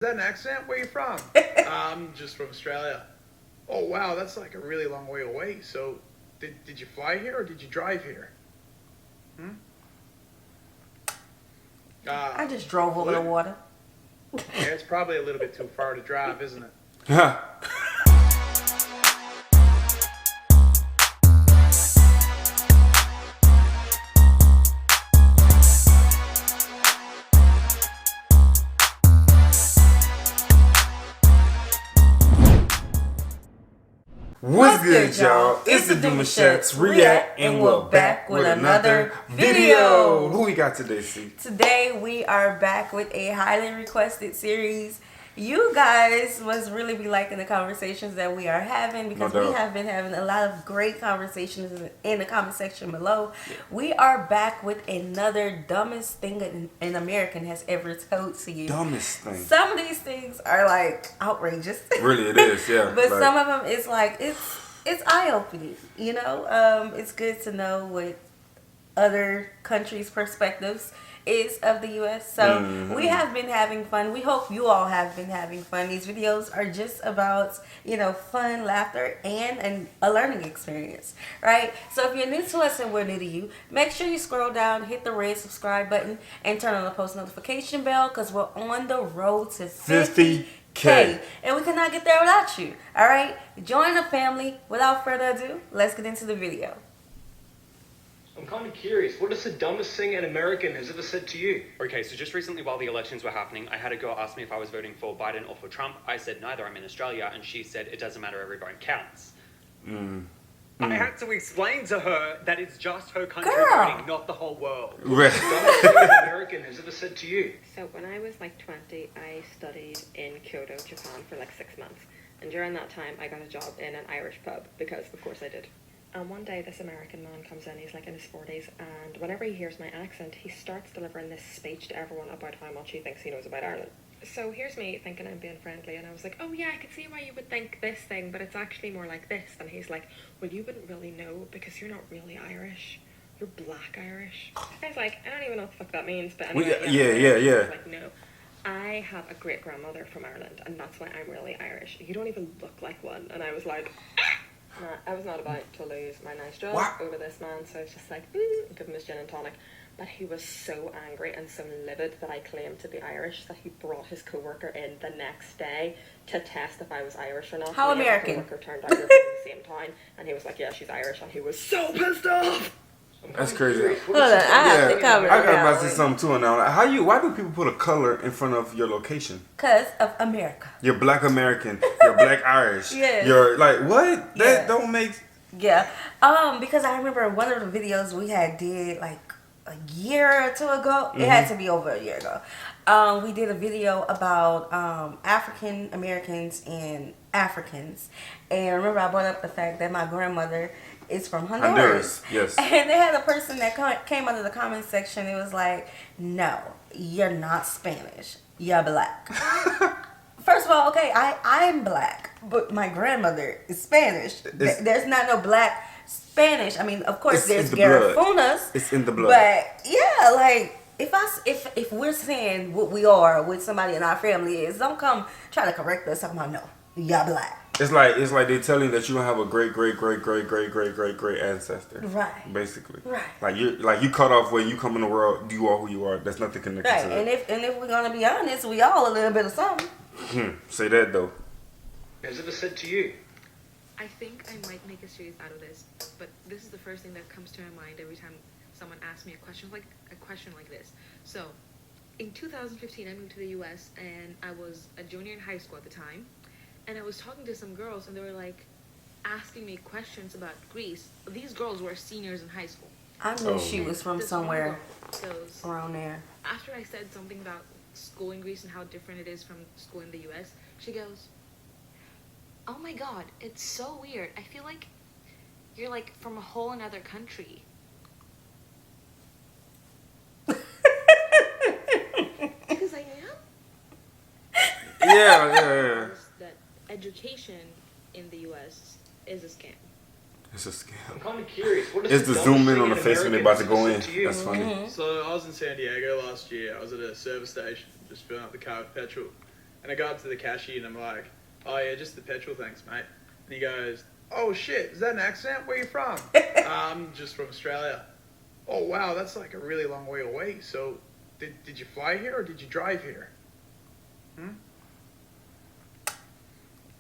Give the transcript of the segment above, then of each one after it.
that an accent? Where are you from? I'm just from Australia. Oh, wow, that's like a really long way away. So, did you fly here or did you drive here? Hmm? I just drove over the water. Yeah, it's probably a little bit too far to drive, isn't it? What's good, y'all? It's the Demouchets react, and we're back with another video. Who we got today, C? Today we are back with a highly requested series. You guys must really be liking the conversations that we are having because we have been having a lot of great conversations in the comment section below. Yeah. We are back with another dumbest thing an American has ever told to you. Dumbest thing. Some of these things are like outrageous. Really, it is, yeah. But some of them, it's like it's eye-opening. You know, it's good to know what other countries' perspectives is of the U.S. So we have been having fun. We hope you all have been having fun. These videos are just about, you know, fun, laughter, and a learning experience, right? So if you're new to us and we're new to you, make sure you scroll down, hit the red subscribe button, and turn on the post notification bell because we're on the road to 50K. And we cannot get there without you, all right? Join the family. Without further ado, let's get into the video. I'm kind of curious, what is the dumbest thing an American has ever said to you? Okay, so just recently while the elections were happening, I had a girl ask me if I was voting for Biden or for Trump. I said neither, I'm in Australia, and she said it doesn't matter, every vote counts. I had to explain to her that it's just her country voting, not the whole world. What is the dumbest thing an American has ever said to you? So when I was like 20, I studied in Kyoto, Japan for like 6 months. And during that time, I got a job in an Irish pub, because of course I did. And one day this American man comes in, he's like in his 40s, and whenever he hears my accent, he starts delivering this speech to everyone about how much he thinks he knows about Ireland. So here's me thinking I'm being friendly, and I was like, oh yeah, I can see why you would think this thing, but it's actually more like this. And he's like, well, you wouldn't really know because you're not really Irish. You're black Irish. I was like, I don't even know what the fuck that means, but anyway. Yeah. I was like, no. I have a great grandmother from Ireland, and that's why I'm really Irish. You don't even look like one. And I was like, nah, I was not about to lose my nice job over this man, so I was just like, give him his gin and tonic. But he was so angry and so livid that I claimed to be Irish that he brought his co-worker in the next day to test if I was Irish or not. How American? My co-worker turned out we were from the same town, and he was like, yeah, she's Irish, and he was so pissed off. That's crazy. Hold on, I have to comment. I got about to say something too now. Like, why do people put a color in front of your location? Because of America. You're black American. You're black Irish. Yes. You're like, what? That don't make... Yeah. Because I remember one of the videos we had did like a year or two ago. It had to be over a year ago. We did a video about African Americans and Africans. And remember I brought up the fact that my grandmother is from Honduras. Yes. And they had a person that came under the comment section. It was like, no, you're not Spanish. You're black. First of all, okay, I'm black, but my grandmother is Spanish. There's not no black Spanish. I mean, of course, there's Garifunas. It's in the blood. But yeah, like if we're saying what we are, what somebody in our family is, don't come try to correct us talking about no, you're black. It's like they tell you that you don't have a great ancestor. Right. Basically. Right. Like you cut off when you come in the world, you are who you are. There's nothing connected to it. And if we're gonna be honest, we all a little bit of something. Say that though. Has ever said to you? I think I might make a series out of this, but this is the first thing that comes to my mind every time someone asks me a question like this. So, in 2015, I moved to the U.S. and I was a junior in high school at the time, and I was talking to some girls and they were like asking me questions about Greece. These girls were seniors in high school. I knew she was from somewhere around there. After I said something about school in Greece and how different it is from school in the U.S., she goes, oh my god, it's so weird. I feel like you're like from a whole another country. Because I am? Yeah. That education in the U.S. is a scam. It's a scam. I'm kind of curious, what is the zoom in on the face when they're about to go in. That's funny. So I was in San Diego last year. I was at a service station, just filling up the car with petrol. And I go up to the cashier and I'm like, oh yeah, just the petrol, thanks, mate. And he goes, oh shit, is that an accent? Where are you from? I'm just from Australia. Oh wow, that's like a really long way away. So did you fly here or did you drive here?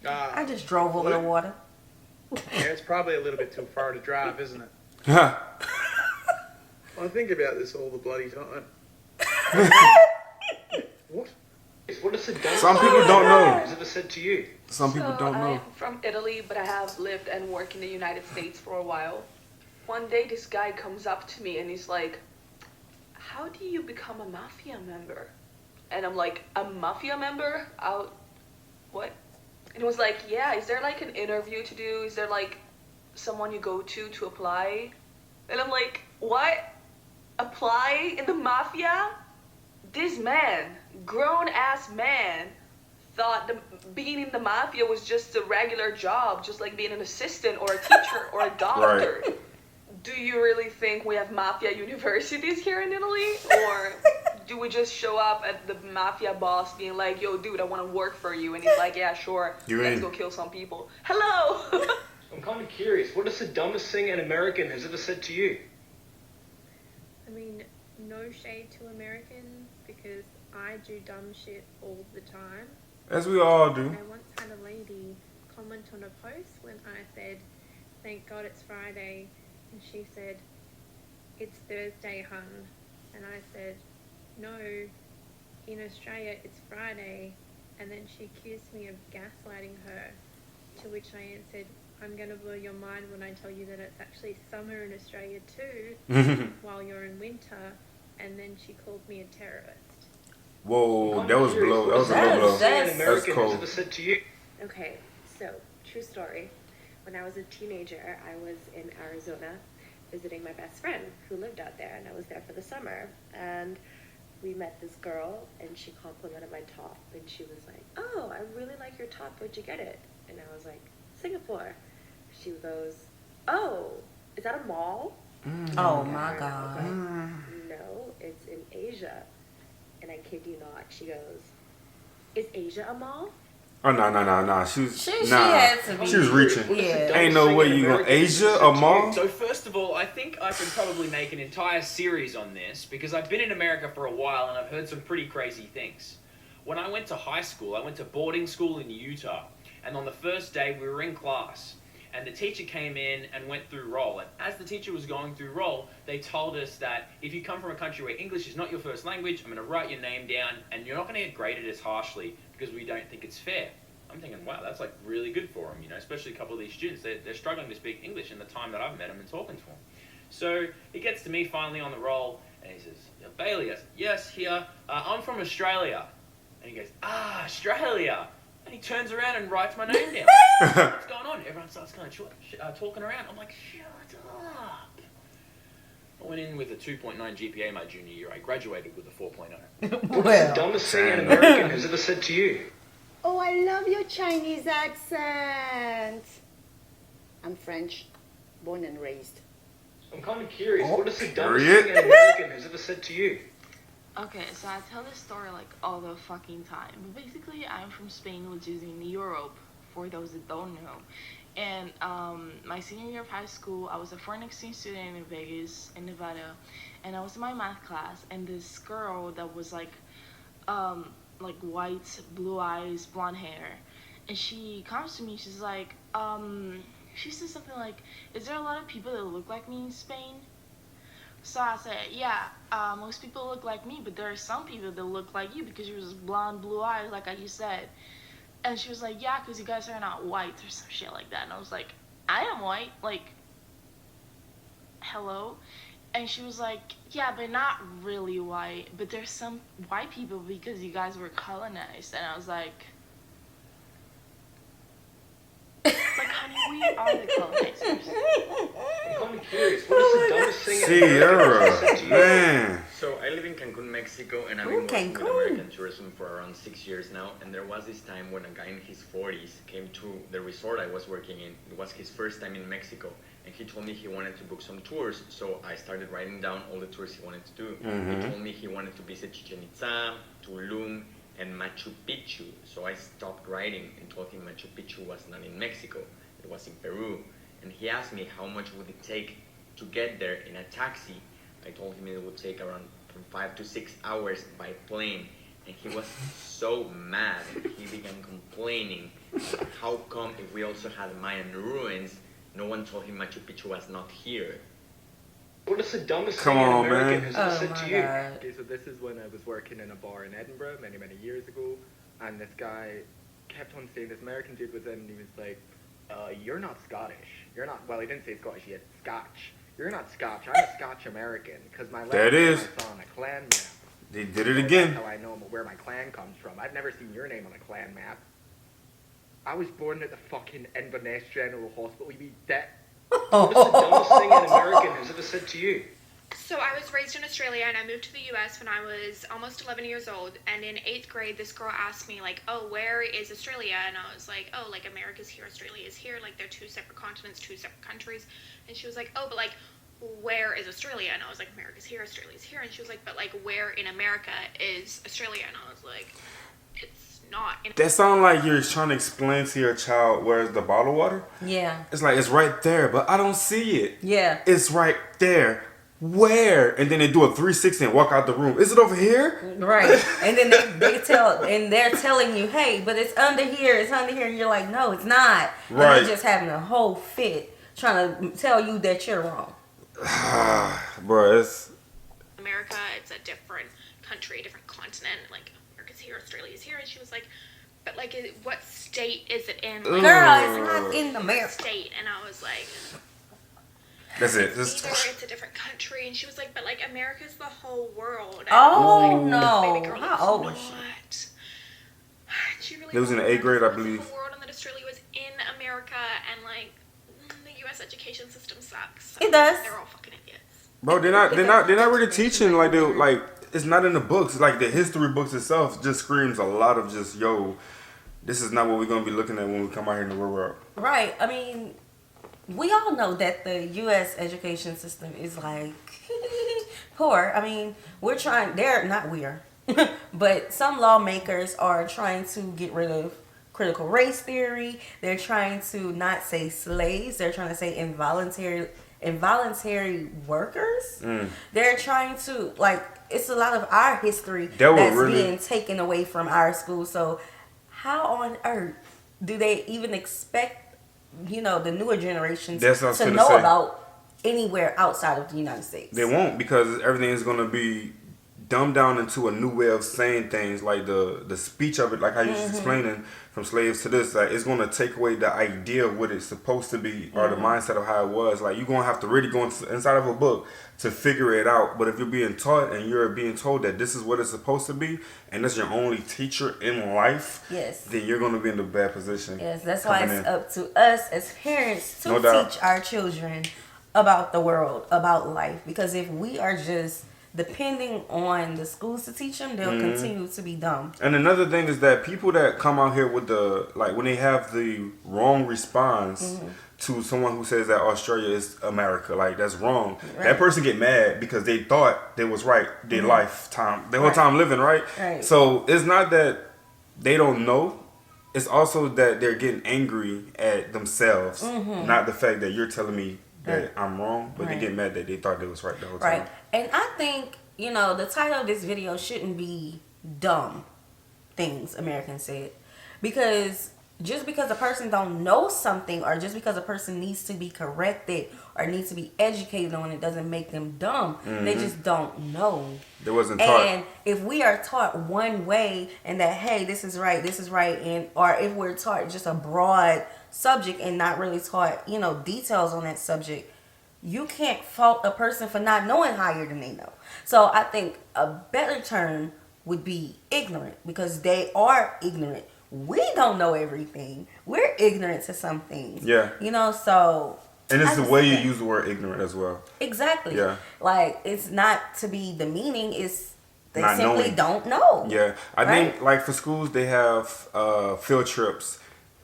I just drove over the water. Yeah, it's probably a little bit too far to drive, isn't it? Huh. I think about this all the bloody time. What? What is the dumbest Some people thing don't know. has ever said to you? Some people don't know. I'm from Italy, but I have lived and worked in the United States for a while. One day, this guy comes up to me and he's like, how do you become a mafia member? And I'm like, a mafia member? What? And he was like, yeah, is there like an interview to do? Is there like someone you go to apply? And I'm like, what? Apply in the mafia? This man, grown-ass man, thought being in the mafia was just a regular job, just like being an assistant or a teacher or a doctor. Right. Do you really think we have mafia universities here in Italy? Or do we just show up at the mafia boss being like, yo, dude, I want to work for you? And he's like, yeah, sure, let's go kill some people. Hello! I'm kind of curious. What is the dumbest thing an American has ever said to you? I mean, no shade to Americans because I do dumb shit all the time. As we all do. I once had a lady comment on a post when I said, thank God it's Friday, and she said, it's Thursday, hun. And I said, no, in Australia it's Friday. And then she accused me of gaslighting her, to which I answered, I'm going to blow your mind when I tell you that it's actually summer in Australia too, while you're in winter. And then she called me a terrorist. Whoa, that was blow. That was a low blow. That's cold. Has ever said to you? Okay, so true story. When I was a teenager, I was in Arizona visiting my best friend who lived out there, and I was there for the summer. And we met this girl, and she complimented my top, and she was like, "Oh, I really like your top. Where'd you get it?" And I was like, "Singapore." She goes, "Oh, is that a mall?" Oh my God. I was like, no, it's in Asia. And I kid you not, she goes, "Is Asia a mall?" Oh no. She had to be. She was reaching. Yeah. Ain't no way you going Asia a mall. So first of all, I think I can probably make an entire series on this because I've been in America for a while and I've heard some pretty crazy things. When I went to high school, I went to boarding school in Utah, and on the first day we were in class. And the teacher came in and went through roll. And as the teacher was going through roll, they told us that if you come from a country where English is not your first language, I'm going to write your name down, and you're not going to get graded as harshly because we don't think it's fair. I'm thinking, wow, that's like really good for them, especially a couple of these students. They're struggling to speak English in the time that I've met them and talking to them. So he gets to me finally on the roll, and he says, Bailey, I said, yes, here. I'm from Australia. And he goes, Australia. And he turns around and writes my name down. What's going on? Everyone starts kind of talking around. I'm like, shut up. I went in with a 2.9 GPA my junior year. I graduated with a 4.0. What's the dumbest thing an American has ever said to you? Oh, I love your Chinese accent. I'm French, born and raised. I'm kind of curious. What is the dumbest thing an American has ever said to you? Okay, so I tell this story like all the fucking time. But basically, I'm from Spain, which is in Europe, for those that don't know. And my senior year of high school, I was a foreign exchange student in Vegas, in Nevada. And I was in my math class, and this girl that was like white, blue eyes, blonde hair. And she comes to me, she's like, she says something like, is there a lot of people that look like me in Spain? So I said, yeah, most people look like me, but there are some people that look like you because you're just blonde, blue eyes, like you said. And she was like, yeah, because you guys are not white or some shit like that. And I was like, I am white, like, hello? And she was like, yeah, but not really white, but there's some white people because you guys were colonized. And I was like, honey, we are the colonizers. I'm kind of curious. What is the dumbest thing Sierra, man. So I live in Cancun, Mexico, and I've been working with American tourism for around 6 years now. And there was this time when a guy in his 40s came to the resort I was working in. It was his first time in Mexico, and he told me he wanted to book some tours. So I started writing down all the tours he wanted to do. He told me he wanted to visit Chichen Itza, Tulum, and Machu Picchu. So I stopped writing and told him Machu Picchu was not in Mexico, it was in Peru. And he asked me how much would it take to get there in a taxi. I told him it would take around from 5 to 6 hours by plane. And he was so mad, and he began complaining, how come if we also had Mayan ruins, no one told him Machu Picchu was not here? What is the dumbest Come thing an on, American man. has ever said to you? Okay, so this is when I was working in a bar in Edinburgh many, many years ago, and this guy kept on saying, this American dude was in, and he was like, you're not Scottish. You're not, well, he didn't say Scottish, he said Scotch. You're not Scotch, I'm a Scotch American, because my There it is. last name I saw on a clan map. They did it again. That's how I know where my clan comes from. I've never seen your name on a clan map. I was born at the fucking Inverness General Hospital, you be dead. What is the dumbest thing an American has ever said to you? So I was raised in Australia and I moved to the US when I was almost 11 years old, and in 8th grade this girl asked me like, oh, where is Australia? And I was like, oh, like America's here, Australia is here, like they're two separate continents, two separate countries. And she was like, oh, but like where is Australia? And I was like, America's here, Australia's here. And she was like, but like where in America is Australia? And I was like, it's not in That sounds like you're trying to explain to your child where's the bottled water. Yeah. It's like, it's right there, but I don't see it. Yeah. It's right there. Where? And then they do a 360 and walk out the room. Is it over here? Right. And then they're telling you, hey, but it's under here, and you're like, no, it's not. Right. And they're just having a whole fit trying to tell you that you're wrong. Bro, it's America, it's a different country, a different continent. Like America's here, Australia's here. And she was like, but like what state is it in? Like, girl, it's not in America. State. And I was like, that's it. either it's a different country. And she was like, but like America's the whole world. And Oh, I was like, no. baby girl, How old it's was she? not. She really It was in the thought 8th grade, I America was believe. the world, and that Australia was in America, and like the U.S. education system sucks. It does. They're all fucking idiots. Bro, they're not really teaching like it's not in the books. Like the history books itself just screams a lot of just, yo, this is not what we're gonna be looking at when we come out here in the real world. Right. I mean, we all know that the U.S. education system is like poor. I mean, but some lawmakers are trying to get rid of critical race theory. They're trying to not say slaves. They're trying to say involuntary workers. They're trying to, like, it's a lot of our history that's being taken away from our school. So how on earth do they even expect, the newer generations to know about anywhere outside of the United States? They won't, because everything is going to be dumbed down into a new way of saying things, like the speech of it, like how you was explaining from slaves to this, like it's going to take away the idea of what it's supposed to be, or the mindset of how it was. Like you're going to have to really go inside of a book to figure it out. But if you're being taught and you're being told that this is what it's supposed to be, and that's your only teacher in life, yes, then you're going to be in a bad position. Yes, that's why it's up to us as parents to teach our children about the world, about life. Because if we are just depending on the schools to teach them, they'll continue to be dumb. And another thing is that people that come out here with when they have the wrong response to someone who says that Australia is America, like that's wrong. Right. That person get mad because they thought they was right their lifetime, their whole time living, right? So it's not that they don't know. It's also that they're getting angry at themselves, not the fact that you're telling me that I'm wrong, but they get mad that they thought they was right the whole time. Right. And I think, the title of this video shouldn't be dumb things Americans said. Because just because a person don't know something, or just because a person needs to be corrected or needs to be educated on it, doesn't make them dumb. They just don't know. They wasn't taught. And if we are taught one way, and that, hey, this is right, and or if we're taught just a broad subject and not really taught, details on that subject, you can't fault a person for not knowing higher than they know. So I think a better term would be ignorant, because they are ignorant. We don't know everything. We're ignorant to some things. Yeah. So. And it's the way you use the word ignorant as well. Exactly. Yeah. Like, it's not to be demeaning. It's they not simply knowing. don't know. Yeah. I think, like, for schools, they have field trips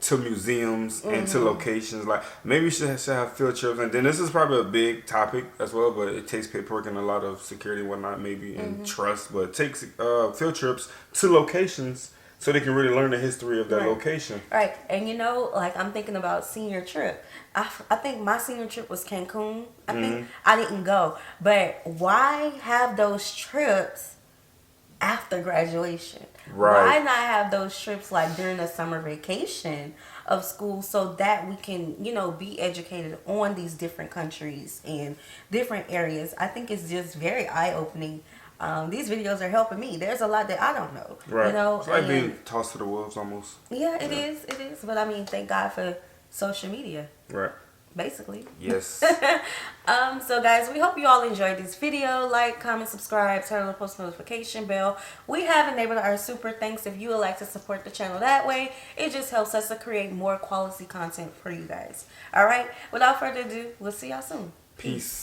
to museums and to locations. Like maybe we should have field trips, and then this is probably a big topic as well, but it takes paperwork and a lot of security and whatnot, maybe and trust. But it takes field trips to locations so they can really learn the history of that location. Right, and you know, like I'm thinking about senior trip. I think my senior trip was Cancun. I think I didn't go, but why have those trips after graduation? Right. Why not have those trips like during the summer vacation of school so that we can, you know, be educated on these different countries and different areas? I think it's just very eye-opening. These videos are helping me. There's a lot that I don't know. Right. You know, it's like being tossed to the wolves almost. Yeah, it is. It is. But I mean, thank God for social media. Right. Basically. Yes. So guys, we hope you all enjoyed this video. Like, comment, subscribe, turn on the post notification bell. We have enabled our super thanks if you would like to support the channel that way. It just helps us to create more quality content for you guys. All right. Without further ado, we'll see y'all soon. Peace.